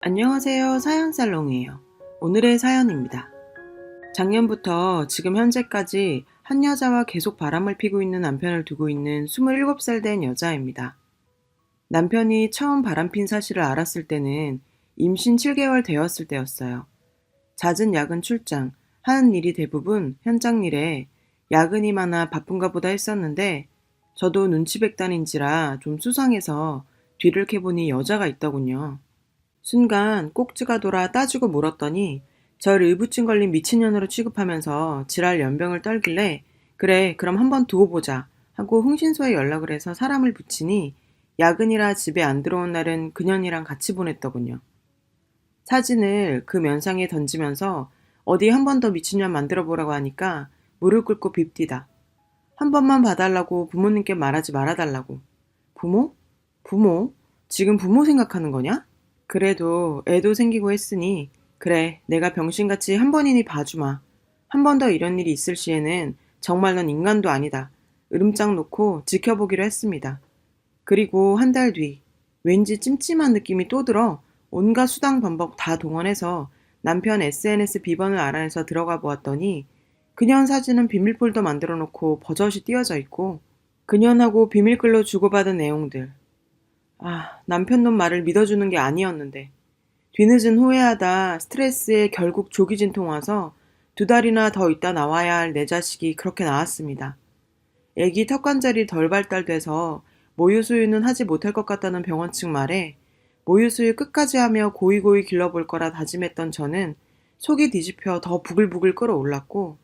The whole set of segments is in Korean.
안녕하세요. 사연살롱이에요. 오늘의 사연입니다. 작년부터 지금 현재까지 한 여자와 계속 바람을 피고 있는 남편을 두고 있는 27살 된 여자입니다. 남편이 처음 바람핀 사실을 알았을 때는 임신 7개월 되었을 때였어요. 잦은 야근 출장, 하는 일이 대부분 현장 일에 야근이 많아 바쁜가 보다 했었는데 저도 눈치백단인지라 좀 수상해서 뒤를 캐보니 여자가 있더군요. 순간 꼭지가 돌아 따지고 물었더니 절 의부증 걸린 미친년으로 취급하면서 지랄 연병을 떨길래 그래 그럼 한번 두고 보자 하고 흥신소에 연락을 해서 사람을 붙이니 야근이라 집에 안 들어온 날은 그년이랑 같이 보냈더군요. 사진을 그 면상에 던지면서 어디 한 번 더 미친년 만들어 보라고 하니까 무릎 꿇고 빕디다. 한 번만 봐달라고 부모님께 말하지 말아달라고. 부모? 부모? 지금 부모 생각하는 거냐? 그래도 애도 생기고 했으니 그래 내가 병신같이 한 번이니 봐주마. 한 번 더 이런 일이 있을 시에는 정말 넌 인간도 아니다. 으름장 놓고 지켜보기로 했습니다. 그리고 한 달 뒤 왠지 찜찜한 느낌이 또 들어 온갖 수당 방법 다 동원해서 남편 SNS 비번을 알아내서 들어가 보았더니 그년 사진은 비밀 폴더 만들어 놓고 버젓이 띄어져 있고 그년하고 비밀글로 주고받은 내용들. 남편 놈 말을 믿어주는 게 아니었는데. 뒤늦은 후회하다 스트레스에 결국 조기 진통 와서 2달이나 더 있다 나와야 할 내 자식이 그렇게 나왔습니다. 애기 턱관절이 덜 발달돼서 모유 수유는 하지 못할 것 같다는 병원 측 말에 모유 수유 끝까지 하며 고이고이 길러볼 거라 다짐했던 저는 속이 뒤집혀 더 부글부글 끓어올랐고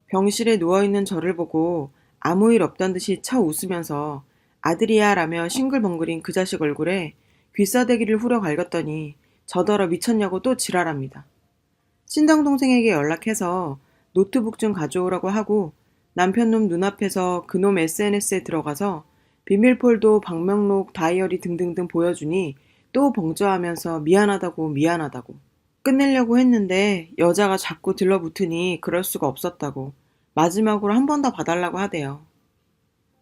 병실에 누워있는 저를 보고 아무 일 없던 듯이 쳐 웃으면서 아들이야 라며 싱글벙글인 그 자식 얼굴에 귀싸대기를 후려 갈겼더니 저더러 미쳤냐고 또 지랄합니다. 친정동생에게 연락해서 노트북 좀 가져오라고 하고 남편놈 눈앞에서 그놈 SNS에 들어가서 비밀폴더, 방명록, 다이어리 등등등 보여주니 또 벙쪄하면서 미안하다고 끝내려고 했는데 여자가 자꾸 들러붙으니 그럴 수가 없었다고 마지막으로 한 번 더 봐달라고 하대요.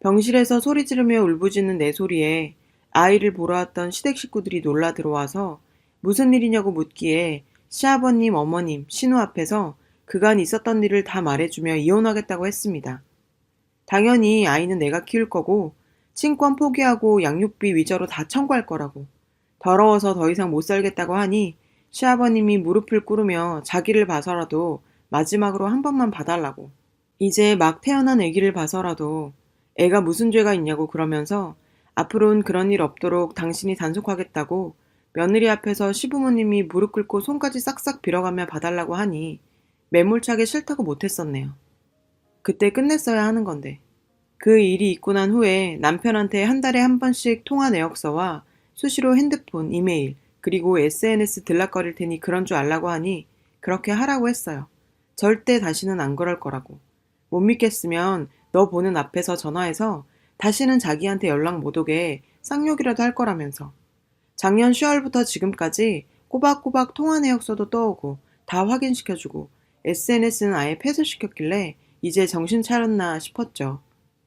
병실에서 소리 지르며 울부짖는 내 소리에 아이를 보러 왔던 시댁 식구들이 놀라 들어와서 무슨 일이냐고 묻기에 시아버님, 어머님, 신우 앞에서 그간 있었던 일을 다 말해주며 이혼하겠다고 했습니다. 당연히 아이는 내가 키울 거고 친권 포기하고 양육비 위자료 다 청구할 거라고. 더러워서 더 이상 못 살겠다고 하니 시아버님이 무릎을 꿇으며 자기를 봐서라도 마지막으로 한 번만 봐달라고. 이제 막 태어난 아기를 봐서라도 애가 무슨 죄가 있냐고 그러면서 앞으로는 그런 일 없도록 당신이 단속하겠다고 며느리 앞에서 시부모님이 무릎 꿇고 손까지 싹싹 빌어가며 봐달라고 하니 매몰차게 싫다고 못했었네요. 그때 끝냈어야 하는 건데. 그 일이 있고 난 후에 남편한테 한 달에 한 번씩 통화 내역서와 수시로 핸드폰, 이메일, 그리고 SNS 들락거릴 테니 그런 줄 알라고 하니 그렇게 하라고 했어요. 절대 다시는 안 그럴 거라고. 못 믿겠으면 너 보는 앞에서 전화해서 다시는 자기한테 연락 못 오게 쌍욕이라도 할 거라면서. 작년 10월부터 지금까지 꼬박꼬박 통화 내역서도 떠오고 다 확인시켜주고 SNS는 아예 폐쇄시켰길래 이제 정신 차렸나 싶었죠.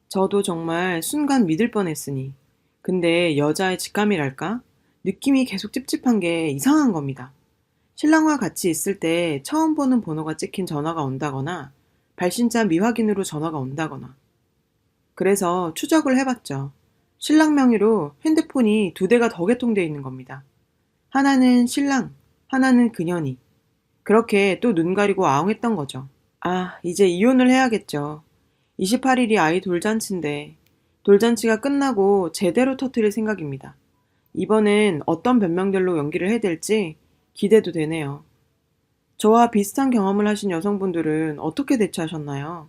저도 정말 순간 믿을 뻔했으니. 근데 여자의 직감이랄까? 느낌이 계속 찝찝한 게 이상한 겁니다. 신랑과 같이 있을 때 처음 보는 번호가 찍힌 전화가 온다거나 발신자 미확인으로 전화가 온다거나. 그래서 추적을 해봤죠. 신랑 명의로 핸드폰이 2대가 더 개통되어 있는 겁니다. 하나는 신랑, 하나는 그년이. 그렇게 또 눈 가리고 아웅했던 거죠. 이제 이혼을 해야겠죠. 28일이 아이 돌잔치인데 돌잔치가 끝나고 제대로 터뜨릴 생각입니다. 이번엔 어떤 변명들로 연기를 해댈지 기대도 되네요. 저와 비슷한 경험을 하신 여성분들은 어떻게 대처하셨나요?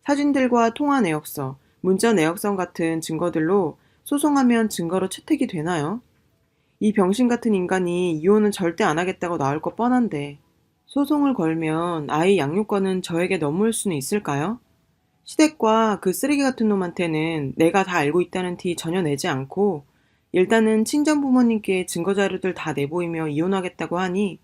사진들과 통화 내역서, 문자 내역성 같은 증거들로 소송하면 증거로 채택이 되나요? 이 병신 같은 인간이 이혼은 절대 안 하겠다고 나올 거 뻔한데 소송을 걸면 아이 양육권은 저에게 넘어올 수는 있을까요? 시댁과 그 쓰레기 같은 놈한테는 내가 다 알고 있다는 티 전혀 내지 않고 일단은 친정 부모님께 증거자료들 다 내보이며 이혼하겠다고 하니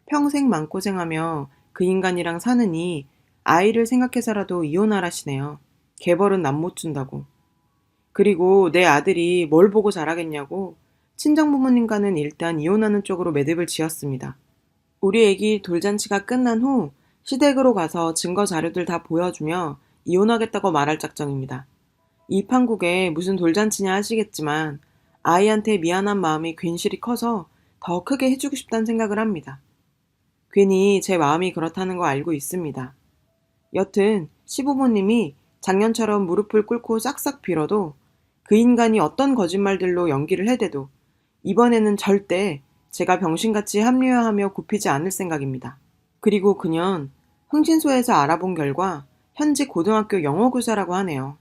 평생 마음고생하며 그 인간이랑 사느니 아이를 생각해서라도 이혼하라시네요. 개벌은 남 못 준다고. 그리고 내 아들이 뭘 보고 자라겠냐고 친정부모님과는 일단 이혼하는 쪽으로 매듭을 지었습니다. 우리 애기 돌잔치가 끝난 후 시댁으로 가서 증거 자료들 다 보여주며 이혼하겠다고 말할 작정입니다. 이 판국에 무슨 돌잔치냐 하시겠지만 아이한테 미안한 마음이 괜시리 커서 더 크게 해주고 싶다는 생각을 합니다. 괜히 제 마음이 그렇다는 거 알고 있습니다. 여튼 시부모님이 작년처럼 무릎을 꿇고 싹싹 빌어도 그 인간이 어떤 거짓말들로 연기를 해대도 이번에는 절대 제가 병신같이 합리화하며 굽히지 않을 생각입니다. 그리고 그년 흥신소에서 알아본 결과 현직 고등학교 영어교사라고 하네요.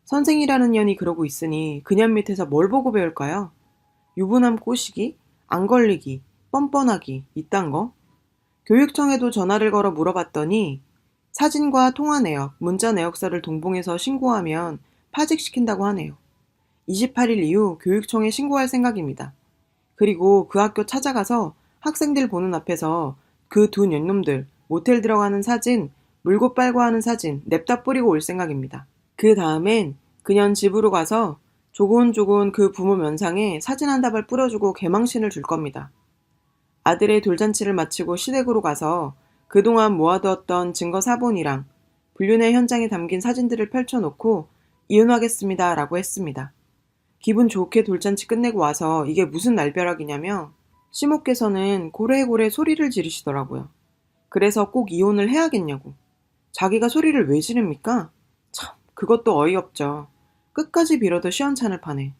선생이라는 년이 그러고 있으니 그년 밑에서 뭘 보고 배울까요? 유부남 꼬시기, 안 걸리기, 뻔뻔하기, 이딴 거? 교육청에도 전화를 걸어 물어봤더니 사진과 통화 내역, 문자 내역서를 동봉해서 신고하면 파직시킨다고 하네요. 28일 이후 교육청에 신고할 생각입니다. 그리고 그 학교 찾아가서 학생들 보는 앞에서 그 두 년놈들 모텔 들어가는 사진, 물고 빨고 하는 사진 냅다 뿌리고 올 생각입니다. 그 다음엔 그년 집으로 가서 조곤조곤 그 부모 면상에 사진 한 다발 뿌려주고 개망신을 줄 겁니다. 아들의 돌잔치를 마치고 시댁으로 가서 그동안 모아두었던 증거 사본이랑 불륜의 현장에 담긴 사진들을 펼쳐놓고 이혼하겠습니다 라고 했습니다. 기분 좋게 돌잔치 끝내고 와서 이게 무슨 날벼락이냐며 시모께서는 고래고래 소리를 지르시더라고요. 그래서 꼭 이혼을 해야겠냐고. 자기가 소리를 왜 지릅니까? 참, 그것도 어이없죠. 끝까지 빌어도 시원찮을 판에.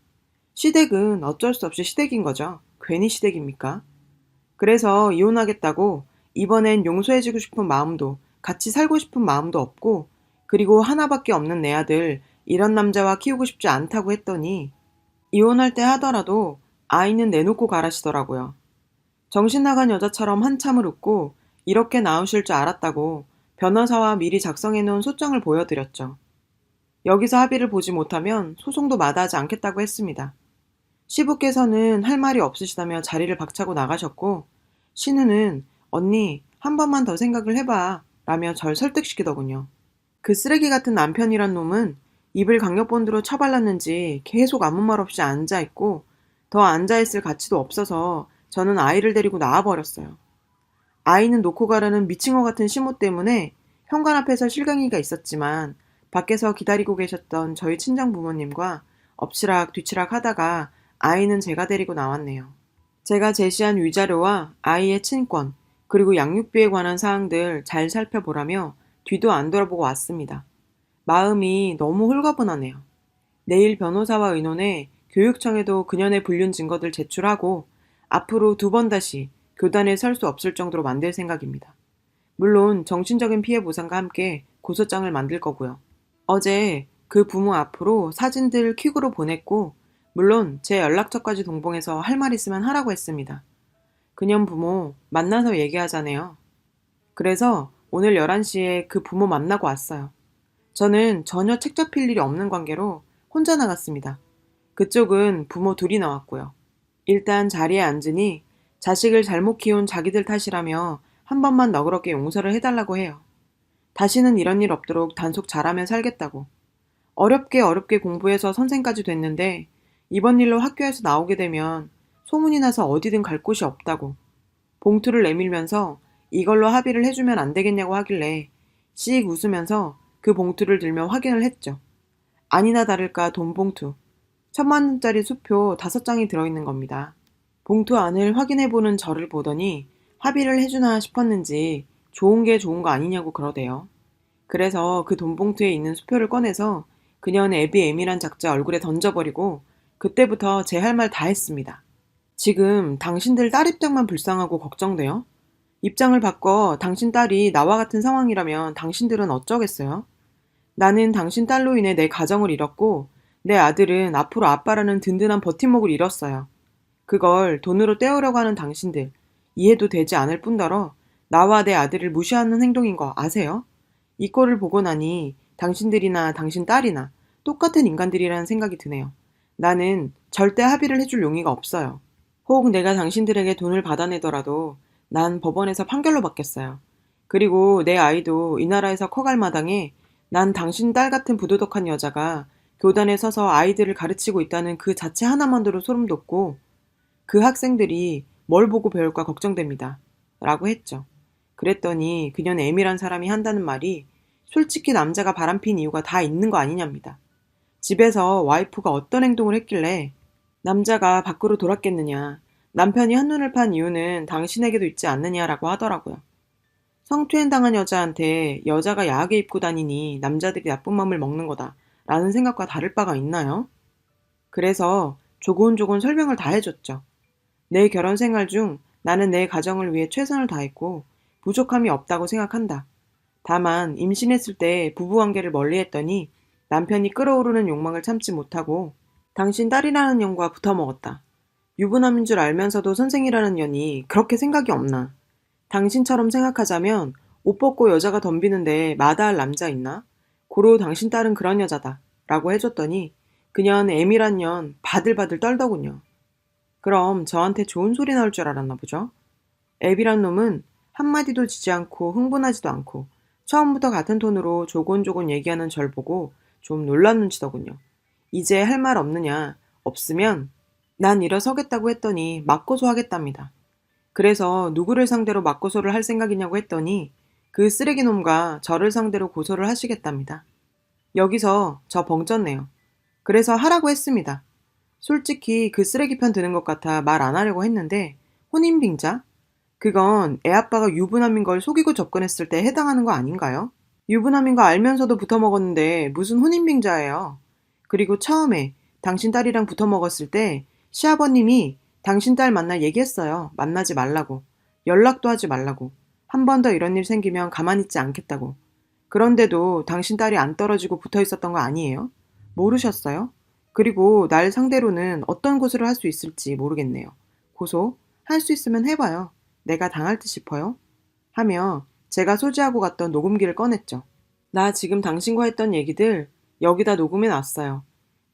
시댁은 어쩔 수 없이 시댁인 거죠. 괜히 시댁입니까? 그래서 이혼하겠다고 이번엔 용서해주고 싶은 마음도 같이 살고 싶은 마음도 없고 그리고 하나밖에 없는 내 아들 이런 남자와 키우고 싶지 않다고 했더니 이혼할 때 하더라도 아이는 내놓고 가라시더라고요. 정신 나간 여자처럼 한참을 웃고 이렇게 나오실 줄 알았다고 변호사와 미리 작성해놓은 소장을 보여드렸죠. 여기서 합의를 보지 못하면 소송도 마다하지 않겠다고 했습니다. 시부께서는 할 말이 없으시다며 자리를 박차고 나가셨고 신우는 언니 한 번만 더 생각을 해봐 라며 절 설득시키더군요. 그 쓰레기 같은 남편이란 놈은 입을 강력본드로 쳐발랐는지 계속 아무 말 없이 앉아있고 더 앉아있을 가치도 없어서 저는 아이를 데리고 나와버렸어요. 아이는 놓고 가라는 미친 것 같은 시모 때문에 현관 앞에서 실갱이가 있었지만 밖에서 기다리고 계셨던 저희 친정 부모님과 엎치락 뒤치락 하다가 아이는 제가 데리고 나왔네요. 제가 제시한 위자료와 아이의 친권 그리고 양육비에 관한 사항들 잘 살펴보라며 뒤도 안 돌아보고 왔습니다. 마음이 너무 홀가분하네요. 내일 변호사와 의논해 교육청에도 그년의 불륜 증거들 제출하고 앞으로 2번 다시 교단에 설 수 없을 정도로 만들 생각입니다. 물론 정신적인 피해 보상과 함께 고소장을 만들 거고요. 어제 그 부모 앞으로 사진들 퀵으로 보냈고 물론 제 연락처까지 동봉해서 할 말 있으면 하라고 했습니다. 그년 부모 만나서 얘기하자네요. 그래서 오늘 11시에 그 부모 만나고 왔어요. 저는 전혀 책 잡힐 일이 없는 관계로 혼자 나갔습니다. 그쪽은 부모 둘이 나왔고요. 일단 자리에 앉으니 자식을 잘못 키운 자기들 탓이라며 한 번만 너그럽게 용서를 해달라고 해요. 다시는 이런 일 없도록 단속 잘하며 살겠다고. 어렵게 공부해서 선생까지 됐는데 이번 일로 학교에서 나오게 되면 소문이 나서 어디든 갈 곳이 없다고. 봉투를 내밀면서 이걸로 합의를 해주면 안 되겠냐고 하길래 씩 웃으면서 그 봉투를 들며 확인을 했죠. 아니나 다를까 돈 봉투. 1,000만 원짜리 수표 5장이 들어있는 겁니다. 봉투 안을 확인해보는 저를 보더니 합의를 해주나 싶었는지 좋은 게 좋은 거 아니냐고 그러대요. 그래서 그 돈 봉투에 있는 수표를 꺼내서 그년 애비애밀한 작자 얼굴에 던져버리고 그때부터 제 할 말 다 했습니다. 지금 당신들 딸 입장만 불쌍하고 걱정돼요? 입장을 바꿔 당신 딸이 나와 같은 상황이라면 당신들은 어쩌겠어요? 나는 당신 딸로 인해 내 가정을 잃었고 내 아들은 앞으로 아빠라는 든든한 버팀목을 잃었어요. 그걸 돈으로 떼우려고 하는 당신들 이해도 되지 않을 뿐더러 나와 내 아들을 무시하는 행동인 거 아세요? 이 꼴을 보고 나니 당신들이나 당신 딸이나 똑같은 인간들이라는 생각이 드네요. 나는 절대 합의를 해줄 용의가 없어요. 혹 내가 당신들에게 돈을 받아내더라도 난 법원에서 판결로 받겠어요. 그리고 내 아이도 이 나라에서 커갈 마당에 난 당신 딸 같은 부도덕한 여자가 교단에 서서 아이들을 가르치고 있다는 그 자체 하나만으로 소름 돋고 그 학생들이 뭘 보고 배울까 걱정됩니다. 라고 했죠. 그랬더니 그녀는 M이란 사람이 한다는 말이 솔직히 남자가 바람핀 이유가 다 있는 거 아니냐입니다. 집에서 와이프가 어떤 행동을 했길래 남자가 밖으로 돌았겠느냐. 남편이 한눈을 판 이유는 당신에게도 있지 않느냐라고 하더라고요. 성추행 당한 여자한테 여자가 야하게 입고 다니니 남자들이 나쁜 맘을 먹는 거다 라는 생각과 다를 바가 있나요? 그래서 조곤조곤 설명을 다 해줬죠. 내 결혼 생활 중 나는 내 가정을 위해 최선을 다했고 부족함이 없다고 생각한다. 다만 임신했을 때 부부관계를 멀리했더니 남편이 끓어오르는 욕망을 참지 못하고 당신 딸이라는 년과 붙어먹었다. 유부남인 줄 알면서도 선생이라는 년이 그렇게 생각이 없나? 당신처럼 생각하자면 옷 벗고 여자가 덤비는데 마다할 남자 있나? 고로 당신 딸은 그런 여자다. 라고 해줬더니 그년 M이란 년 바들바들 떨더군요. 그럼 저한테 좋은 소리 나올 줄 알았나 보죠? 앱이란 놈은 한마디도 지지 않고 흥분하지도 않고 처음부터 같은 톤으로 조곤조곤 얘기하는 절 보고 좀 놀란 눈치더군요. 이제 할 말 없느냐? 없으면 난 일어서겠다고 했더니 맞고소 하겠답니다. 그래서 누구를 상대로 맞고소를 할 생각이냐고 했더니 그 쓰레기놈과 저를 상대로 고소를 하시겠답니다. 여기서 저 벙쪘네요. 그래서 하라고 했습니다. 솔직히 그 쓰레기 편 드는 것 같아 말 안 하려고 했는데 혼인빙자? 그건 애아빠가 유부남인 걸 속이고 접근했을 때 해당하는 거 아닌가요? 유부남인 거 알면서도 붙어먹었는데 무슨 혼인빙자예요. 그리고 처음에 당신 딸이랑 붙어먹었을 때 시아버님이 당신 딸 만날 얘기했어요. 만나지 말라고. 연락도 하지 말라고. 한 번 더 이런 일 생기면 가만히 있지 않겠다고. 그런데도 당신 딸이 안 떨어지고 붙어 있었던 거 아니에요? 모르셨어요? 그리고 날 상대로는 어떤 고소를 할 수 있을지 모르겠네요. 고소? 할 수 있으면 해봐요. 내가 당할 듯 싶어요? 하며 제가 소지하고 갔던 녹음기를 꺼냈죠. 나 지금 당신과 했던 얘기들 여기다 녹음해 놨어요.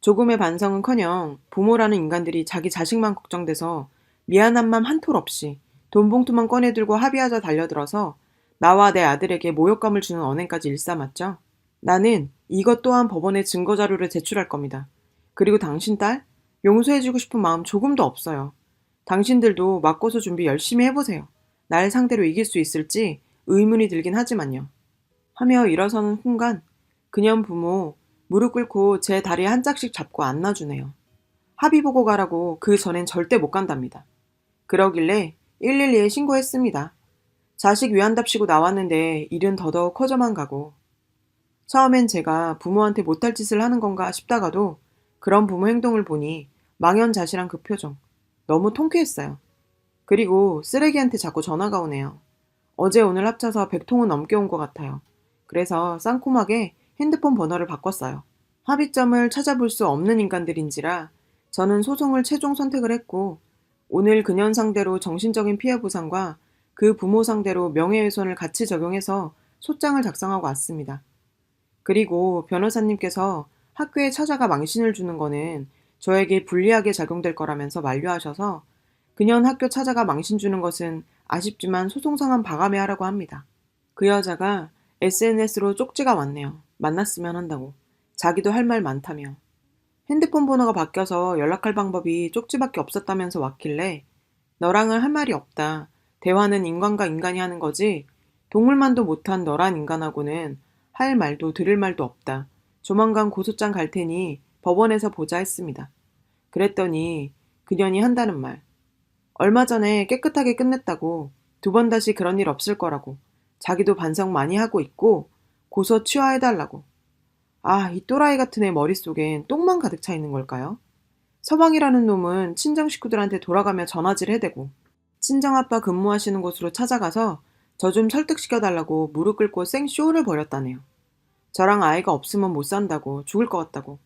조금의 반성은커녕 부모라는 인간들이 자기 자식만 걱정돼서 미안한 맘 한 톨 없이 돈 봉투만 꺼내들고 합의하자 달려들어서 나와 내 아들에게 모욕감을 주는 언행까지 일삼았죠. 나는 이것 또한 법원에 증거자료를 제출할 겁니다. 그리고 당신 딸? 용서해주고 싶은 마음 조금도 없어요. 당신들도 맞고서 준비 열심히 해보세요. 날 상대로 이길 수 있을지 의문이 들긴 하지만요. 하며 일어서는 순간 그년 부모 무릎 꿇고 제 다리 한 짝씩 잡고 안아주네요. 합의 보고 가라고 그 전엔 절대 못 간답니다. 그러길래 112에 신고했습니다. 자식 위한답시고 나왔는데 일은 더더욱 커져만 가고 처음엔 제가 부모한테 못할 짓을 하는 건가 싶다가도 그런 부모 행동을 보니 망연자실한 그 표정 너무 통쾌했어요. 그리고 쓰레기한테 자꾸 전화가 오네요. 어제 오늘 합쳐서 100통은 넘게 온 것 같아요. 그래서 쌍콤하게 핸드폰 번호를 바꿨어요. 합의점을 찾아볼 수 없는 인간들인지라 저는 소송을 최종 선택을 했고 오늘 그년 상대로 정신적인 피해 보상과 그 부모 상대로 명예훼손을 같이 적용해서 소장을 작성하고 왔습니다. 그리고 변호사님께서 학교에 찾아가 망신을 주는 거는 저에게 불리하게 작용될 거라면서 만류하셔서 그년 학교 찾아가 망신 주는 것은 아쉽지만 소송 상한 바감에 하라고 합니다. 그 여자가 SNS로 쪽지가 왔네요. 만났으면 한다고. 자기도 할 말 많다며. 핸드폰 번호가 바뀌어서 연락할 방법이 쪽지밖에 없었다면서 왔길래 너랑은 할 말이 없다. 대화는 인간과 인간이 하는 거지. 동물만도 못한 너란 인간하고는 할 말도 들을 말도 없다. 조만간 고소장 갈 테니 법원에서 보자 했습니다. 그랬더니 그년이 한다는 말. 얼마 전에 깨끗하게 끝냈다고 2번 다시 그런 일 없을 거라고 자기도 반성 많이 하고 있고 고소 취하해달라고. 아, 이 또라이 같은 애 머릿속엔 똥만 가득 차 있는 걸까요? 서방이라는 놈은 친정 식구들한테 돌아가며 전화질 해대고 친정아빠 근무하시는 곳으로 찾아가서 저 좀 설득시켜달라고 무릎 꿇고 생쇼를 벌였다네요. 저랑 아이가 없으면 못 산다고 죽을 것 같다고.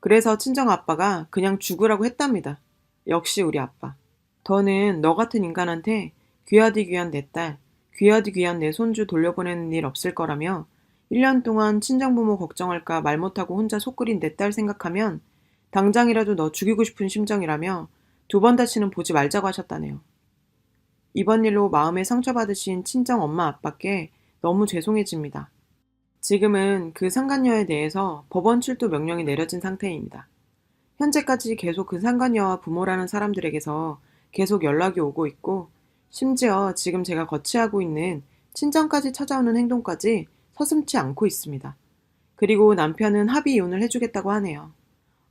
그래서 친정아빠가 그냥 죽으라고 했답니다. 역시 우리 아빠. 더는 너 같은 인간한테 귀하디 귀한 내 딸, 귀하디 귀한 내 손주 돌려보내는 일 없을 거라며 1년 동안 친정부모 걱정할까 말 못하고 혼자 속 끓인 내 딸 생각하면 당장이라도 너 죽이고 싶은 심정이라며 2번 다시는 보지 말자고 하셨다네요. 이번 일로 마음에 상처받으신 친정 엄마 아빠께 너무 죄송해집니다. 지금은 그 상간녀에 대해서 법원 출두 명령이 내려진 상태입니다. 현재까지 계속 그 상간녀와 부모라는 사람들에게서 계속 연락이 오고 있고, 심지어 지금 제가 거치하고 있는 친정까지 찾아오는 행동까지 서슴지 않고 있습니다. 그리고 남편은 합의 이혼을 해주겠다고 하네요.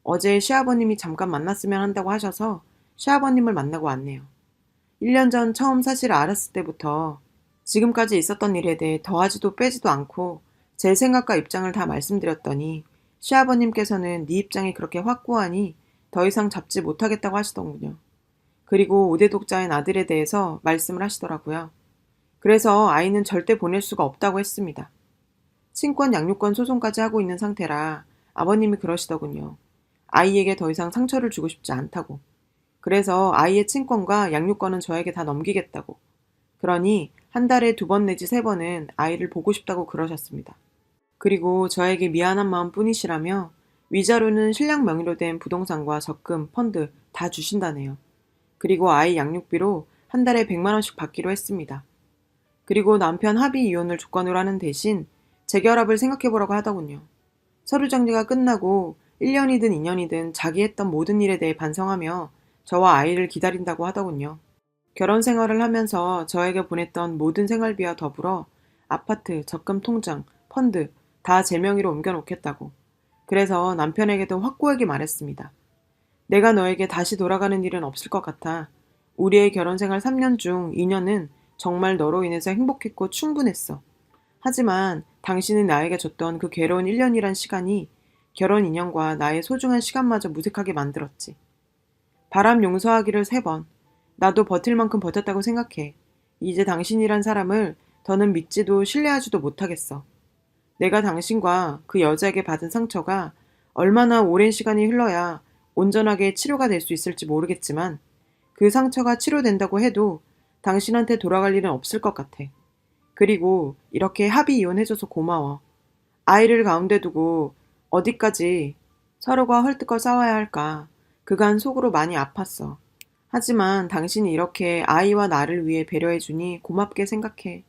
어제 시아버님이 잠깐 만났으면 한다고 하셔서 시아버님을 만나고 왔네요. 1년 전 처음 사실을 알았을 때부터 지금까지 있었던 일에 대해 더하지도 빼지도 않고 제 생각과 입장을 다 말씀드렸더니 시아버님께서는 네 입장이 그렇게 확고하니 더 이상 잡지 못하겠다고 하시더군요. 그리고 5대 독자인 아들에 대해서 말씀을 하시더라고요. 그래서 아이는 절대 보낼 수가 없다고 했습니다. 친권 양육권 소송까지 하고 있는 상태라 아버님이 그러시더군요. 아이에게 더 이상 상처를 주고 싶지 않다고. 그래서 아이의 친권과 양육권은 저에게 다 넘기겠다고. 그러니 한 달에 2번 내지 3번은 아이를 보고 싶다고 그러셨습니다. 그리고 저에게 미안한 마음 뿐이시라며 위자료는 신랑 명의로 된 부동산과 적금, 펀드 다 주신다네요. 그리고 아이 양육비로 한 달에 100만 원씩 받기로 했습니다. 그리고 남편 합의 이혼을 조건으로 하는 대신 재결합을 생각해보라고 하더군요. 서류 정리가 끝나고 1년이든 2년이든 자기 했던 모든 일에 대해 반성하며 저와 아이를 기다린다고 하더군요. 결혼 생활을 하면서 저에게 보냈던 모든 생활비와 더불어 아파트, 적금 통장, 펀드 다 제 명의로 옮겨놓겠다고. 그래서 남편에게도 확고하게 말했습니다. 내가 너에게 다시 돌아가는 일은 없을 것 같아. 우리의 결혼 생활 3년 중 2년은 정말 너로 인해서 행복했고 충분했어. 하지만 당신은 나에게 줬던 그 괴로운 1년이란 시간이 결혼 인연과 나의 소중한 시간마저 무색하게 만들었지. 바람 용서하기를 3번. 나도 버틸 만큼 버텼다고 생각해. 이제 당신이란 사람을 더는 믿지도 신뢰하지도 못하겠어. 내가 당신과 그 여자에게 받은 상처가 얼마나 오랜 시간이 흘러야 온전하게 치료가 될 수 있을지 모르겠지만 그 상처가 치료된다고 해도 당신한테 돌아갈 일은 없을 것 같아. 그리고 이렇게 합의 이혼해줘서 고마워. 아이를 가운데 두고 어디까지 서로가 헐뜯고 싸워야 할까. 그간 속으로 많이 아팠어. 하지만 당신이 이렇게 아이와 나를 위해 배려해주니 고맙게 생각해.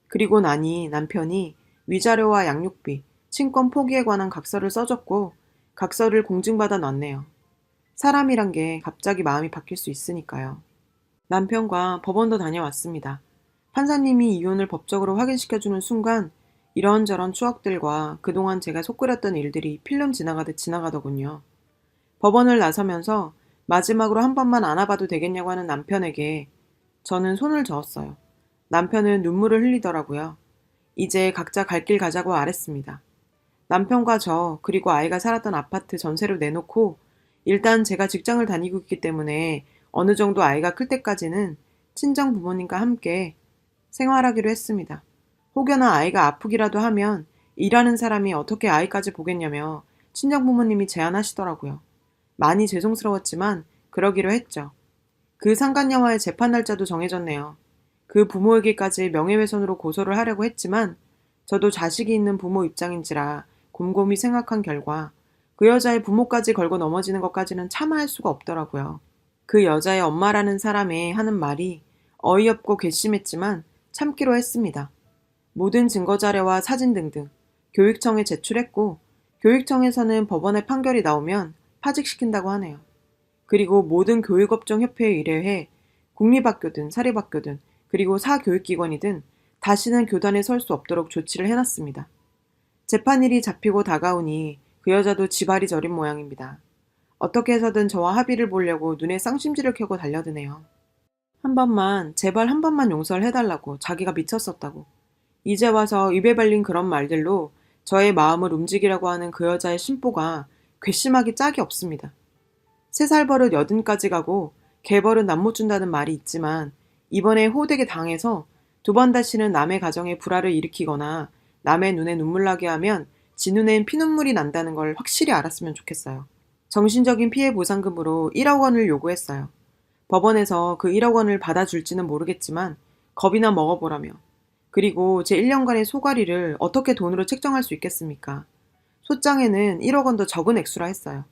그리고 나니 남편이 위자료와 양육비, 친권 포기에 관한 각서를 써줬고 각서를 공증받아 놨네요. 사람이란 게 갑자기 마음이 바뀔 수 있으니까요. 남편과 법원도 다녀왔습니다. 판사님이 이혼을 법적으로 확인시켜주는 순간 이런저런 추억들과 그동안 제가 속끓였던 일들이 필름 지나가듯 지나가더군요. 법원을 나서면서 마지막으로 한 번만 안아봐도 되겠냐고 하는 남편에게 저는 손을 저었어요. 남편은 눈물을 흘리더라고요. 이제 각자 갈 길 가자고 말했습니다. 남편과 저 그리고 아이가 살았던 아파트 전세로 내놓고 일단 제가 직장을 다니고 있기 때문에 어느 정도 아이가 클 때까지는 친정 부모님과 함께 생활하기로 했습니다. 혹여나 아이가 아프기라도 하면 일하는 사람이 어떻게 아이까지 보겠냐며 친정 부모님이 제안하시더라고요. 많이 죄송스러웠지만 그러기로 했죠. 그 상간녀와의 재판 날짜도 정해졌네요. 그 부모에게까지 명예훼손으로 고소를 하려고 했지만 저도 자식이 있는 부모 입장인지라 곰곰이 생각한 결과 그 여자의 부모까지 걸고 넘어지는 것까지는 참아할 수가 없더라고요. 그 여자의 엄마라는 사람의 하는 말이 어이없고 괘씸했지만 참기로 했습니다. 모든 증거자료와 사진 등등 교육청에 제출했고 교육청에서는 법원의 판결이 나오면 파직시킨다고 하네요. 그리고 모든 교육업종 협회에 의뢰해 국립학교든 사립학교든 그리고 사교육기관이든 다시는 교단에 설 수 없도록 조치를 해놨습니다. 재판일이 잡히고 다가오니 그 여자도 지발이 저린 모양입니다. 어떻게 해서든 저와 합의를 보려고 눈에 쌍심지를 켜고 달려드네요. 한 번만, 제발 한 번만 용서를 해달라고 자기가 미쳤었다고. 이제 와서 입에 발린 그런 말들로 저의 마음을 움직이려고 하는 그 여자의 심보가 괘씸하기 짝이 없습니다. 3살 버릇 80까지 가고 개버릇 남 못 준다는 말이 있지만 이번에 호되게 당해서 2번 다시는 남의 가정에 불화를 일으키거나 남의 눈에 눈물 나게 하면 지 눈엔 피눈물이 난다는 걸 확실히 알았으면 좋겠어요. 정신적인 피해 보상금으로 1억 원을 요구했어요. 법원에서 그 1억 원을 받아줄지는 모르겠지만 겁이나 먹어보라며. 그리고 제 1년간의 소가리를 어떻게 돈으로 책정할 수 있겠습니까? 소장에는 1억 원도 적은 액수라 했어요.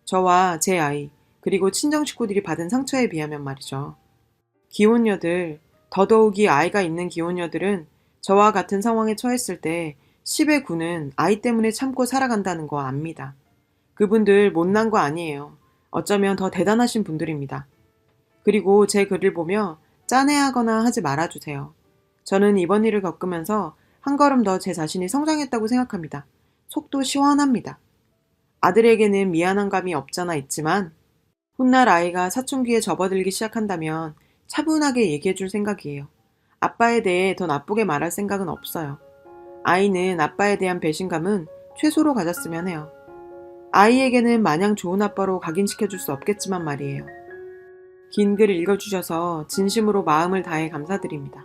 저와 제 아이, 그리고 친정 식구들이 받은 상처에 비하면 말이죠. 기혼녀들, 더더욱이 아이가 있는 기혼녀들은 저와 같은 상황에 처했을 때 10의 9는 아이 때문에 참고 살아간다는 거 압니다. 그분들 못난 거 아니에요. 어쩌면 더 대단하신 분들입니다. 그리고 제 글을 보며 짠해하거나 하지 말아주세요. 저는 이번 일을 겪으면서 한 걸음 더 제 자신이 성장했다고 생각합니다. 속도 시원합니다. 아들에게는 미안한 감이 없잖아 있지만 훗날 아이가 사춘기에 접어들기 시작한다면 차분하게 얘기해 줄 생각이에요. 아빠에 대해 더 나쁘게 말할 생각은 없어요. 아이는 아빠에 대한 배신감은 최소로 가졌으면 해요. 아이에게는 마냥 좋은 아빠로 각인시켜줄 수 없겠지만 말이에요. 긴 글 읽어주셔서 진심으로 마음을 다해 감사드립니다.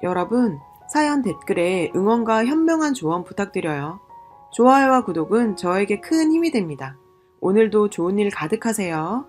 여러분, 사연 댓글에 응원과 현명한 조언 부탁드려요. 좋아요와 구독은 저에게 큰 힘이 됩니다. 오늘도 좋은 일 가득하세요.